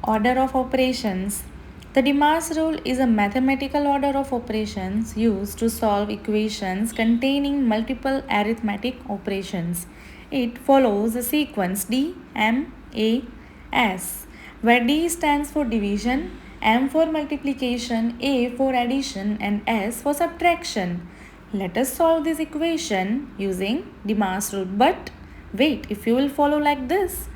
Order of operations. The DMAS rule is a mathematical order of operations used to solve equations containing multiple arithmetic operations. It follows a sequence DMAS, where D stands for division, M for multiplication, A for addition, and S for subtraction. Let us solve this equation using DMAS rule. But wait, if you will follow like this,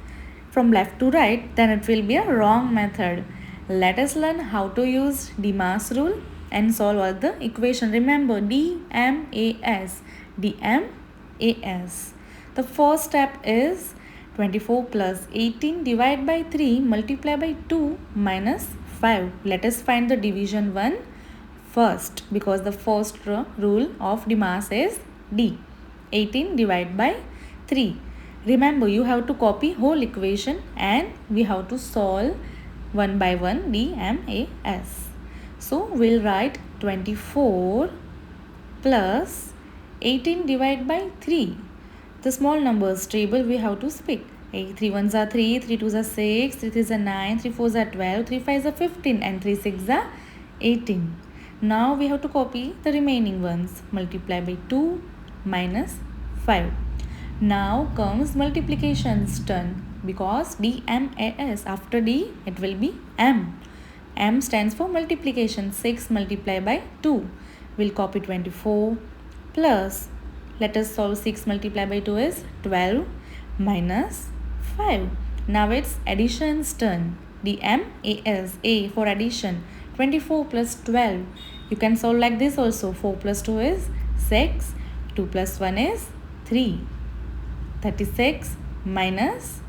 from left to right, then it will be a wrong method. Let us learn how to use DMAS rule and solve all the equation. Remember DMAS. DMAS. The first step is 24 plus 18 divided by 3 multiply by 2 minus 5. Let us find the division 1 first, because the first rule of DMAS is D. 18 divided by 3. Remember, you have to copy whole equation and we have to solve one by one DMAS. So we'll write 24 plus 18 divided by 3. The small numbers table we have to speak. 3 ones are 3, 3 twos are 6, 3 threes are 9, 3 fours are 12, 3 fives are 15 and 3 sixes are 18. Now we have to copy the remaining ones. Multiply by 2 minus 5. Now comes multiplication's turn, because DMAS, after D it will be M. M stands for multiplication. 6 multiplied by 2. We'll copy 24 plus, let us solve 6 multiplied by 2 is 12 minus 5. Now it's addition's turn. DMAS, A for addition. 24 plus 12. You can solve like this also. 4 plus 2 is 6. 2 plus 1 is 3. 36 minus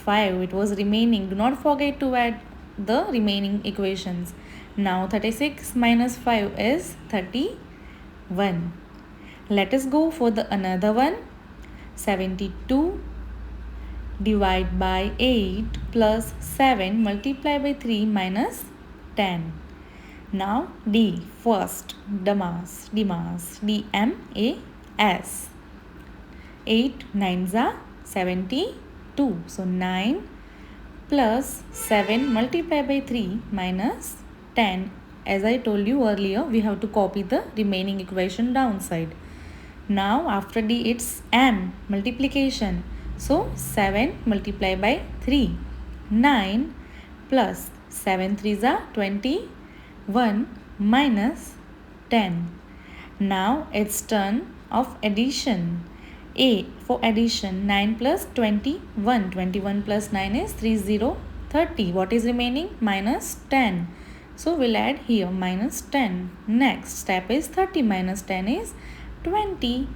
5. It was remaining. Do not forget to add the remaining equations. Now 36 minus 5 is 31. Let us go for the another one. 72 divided by 8 plus 7 multiply by 3 minus 10. Now D first. DMAS. DMAS. 8 9s are 72. So 9 plus 7 multiplied by 3 minus 10. As I told you earlier, we have to copy the remaining equation downside. Now after D it's M, multiplication. So 7 multiplied by 3. 9 plus 7 threes are 21 minus 10. Now it's turn of addition. A for addition. 9 plus 21. 21 plus 9 is 30. What is remaining? Minus 10. So we'll add here minus 10. Next step is 30 minus 10 is 20.